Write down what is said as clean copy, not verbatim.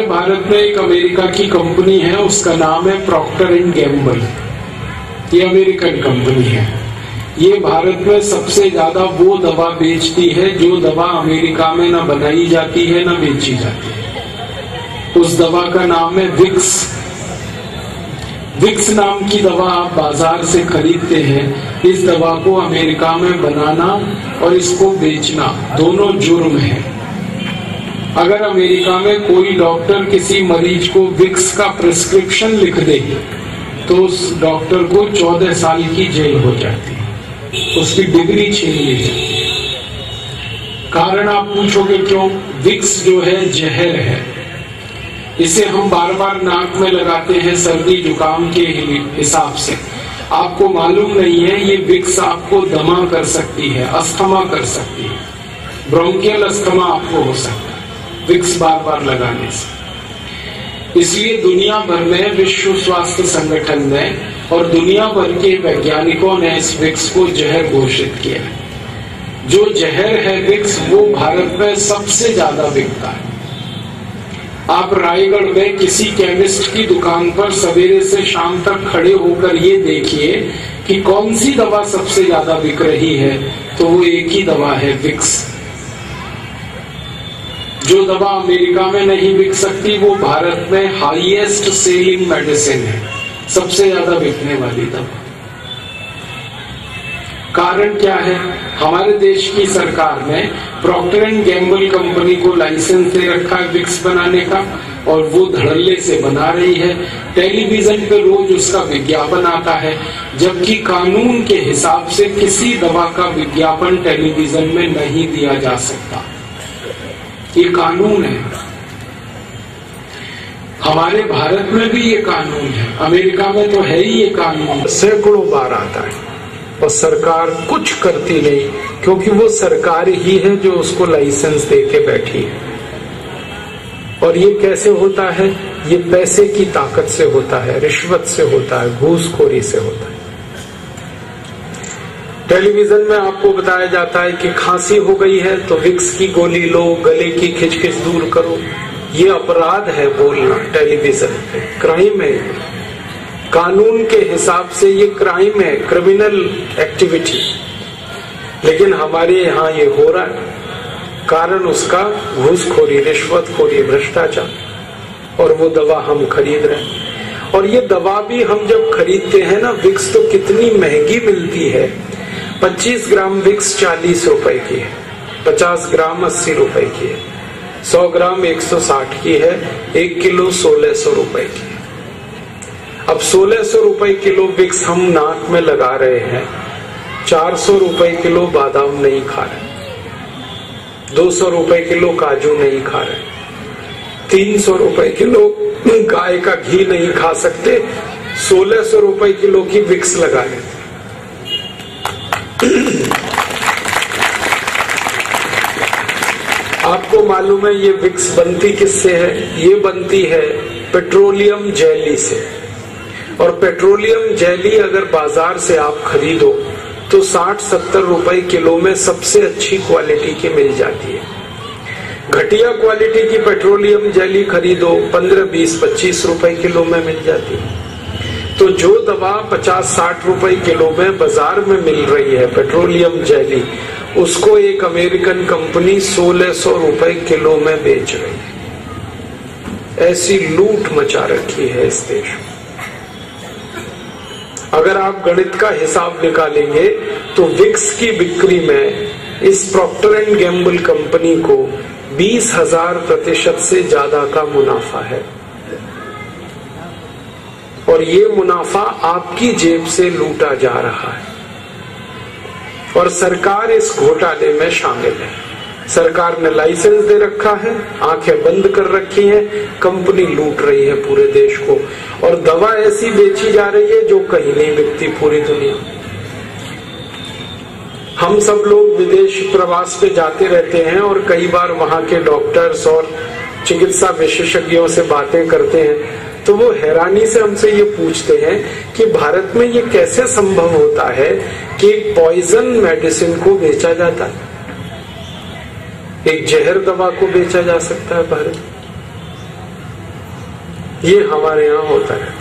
भारत में एक अमेरिका की कंपनी है, उसका नाम है प्रॉक्टर एंड गैम्बल। ये अमेरिकन कंपनी है। ये भारत में सबसे ज्यादा वो दवा बेचती है जो दवा अमेरिका में ना बनाई जाती है ना बेची जाती है। उस दवा का नाम है विक्स। विक्स नाम की दवा आप बाजार से खरीदते हैं। इस दवा को अमेरिका में बनाना और इसको बेचना दोनों जुर्म है। अगर अमेरिका में कोई डॉक्टर किसी मरीज को विक्स का प्रिस्क्रिप्शन लिख दे तो उस डॉक्टर को 14 साल की जेल हो जाती है, उसकी डिग्री छीन ली जाती है। कारण आप पूछोगे क्यों? विक्स जो है जहर है। इसे हम बार बार नाक में लगाते हैं सर्दी जुकाम के हिसाब से। आपको मालूम नहीं है ये विक्स आपको दमा कर सकती है, अस्थमा कर सकती है, ब्रोंकियल अस्थमा आपको हो सकता है विक्स बार बार लगाने से। इसलिए दुनिया भर में विश्व स्वास्थ्य संगठन ने और दुनिया भर के वैज्ञानिकों ने इस विक्स को जहर घोषित किया है। जो जहर है विक्स वो भारत में सबसे ज्यादा बिकता है। आप रायगढ़ में किसी केमिस्ट की दुकान पर सवेरे से शाम तक खड़े होकर ये देखिए कि कौन सी दवा सबसे ज्यादा बिक रही है, तो वो एक ही दवा है, विक्स। जो दवा अमेरिका में नहीं बिक सकती वो भारत में हाईएस्ट सेलिंग मेडिसिन है, सबसे ज्यादा बिकने वाली दवा। कारण क्या है? हमारे देश की सरकार ने प्रॉक्टर एंड गैम्बल कंपनी को लाइसेंस दे रखा है विक्स बनाने का, और वो धड़ल्ले से बना रही है। टेलीविजन पे रोज उसका विज्ञापन आता है, जबकि कानून के हिसाब से किसी दवा का विज्ञापन टेलीविजन में नहीं दिया जा सकता। ये कानून है। हमारे भारत में भी ये कानून है, अमेरिका में तो है ही ये कानून। सैकड़ों बार आता है और सरकार कुछ करती नहीं, क्योंकि वो सरकार ही है जो उसको लाइसेंस दे के बैठी है। और ये कैसे होता है? ये पैसे की ताकत से होता है, रिश्वत से होता है, घूसखोरी से होता है। टेलीविजन में आपको बताया जाता है कि खांसी हो गई है तो विक्स की गोली लो, गले की खिचखिच दूर करो। ये अपराध है बोलना टेलीविजन पे, क्राइम है। कानून के हिसाब से ये क्राइम है, क्रिमिनल एक्टिविटी। लेकिन हमारे यहाँ ये हो रहा है। कारण उसका घूसखोरी, रिश्वतखोरी, भ्रष्टाचार। और वो दवा हम खरीद रहे हैं। और ये दवा भी हम जब खरीदते हैं ना, विक्स तो कितनी महंगी मिलती है। 25 ग्राम विक्स 40 रुपए की है, 50 ग्राम 80 रुपए की है, 100 ग्राम 160 की है, 1 किलो 1600 रुपए की है। अब 1600 रुपए किलो विक्स हम नाक में लगा रहे हैं, 400 रुपए किलो बादाम नहीं खा रहे, 200 रुपए किलो काजू नहीं खा रहे, 300 रुपए किलो गाय का घी नहीं खा सकते, 1600 रुपए किलो की विक्स लगा लेते। आपको मालूम है ये विक्स बनती किससे है? ये बनती है पेट्रोलियम जेली से। और पेट्रोलियम जेली अगर बाजार से आप खरीदो तो 60-70 रुपए किलो में सबसे अच्छी क्वालिटी की मिल जाती है। घटिया क्वालिटी की पेट्रोलियम जेली खरीदो 15, 20, 25 रुपए किलो में मिल जाती है। तो जो दवा 50-60 रुपए किलो में बाजार में मिल रही है पेट्रोलियम जेली, उसको एक अमेरिकन कंपनी 1600 रुपए किलो में बेच रही है। ऐसी लूट मचा रखी है इस देश में। अगर आप गणित का हिसाब निकालेंगे तो विक्स की बिक्री में इस प्रॉक्टर एंड गैम्बल कंपनी को 20,000% से ज्यादा का मुनाफा है। और ये मुनाफा आपकी जेब से लूटा जा रहा है। और सरकार इस घोटाले में शामिल है। सरकार ने लाइसेंस दे रखा है, आंखें बंद कर रखी हैं, कंपनी लूट रही है पूरे देश को। और दवा ऐसी बेची जा रही है जो कहीं नहीं बिकती पूरी दुनिया। हम सब लोग विदेश प्रवास पे जाते रहते हैं और कई बार वहां के डॉक्टर्स और चिकित्सा विशेषज्ञों से बातें करते हैं, तो वो हैरानी से हमसे ये पूछते हैं कि भारत में ये कैसे संभव होता है कि एक पॉइजन मेडिसिन को बेचा जाता है, एक जहर दवा को बेचा जा सकता है भारत। ये हमारे यहाँ होता है।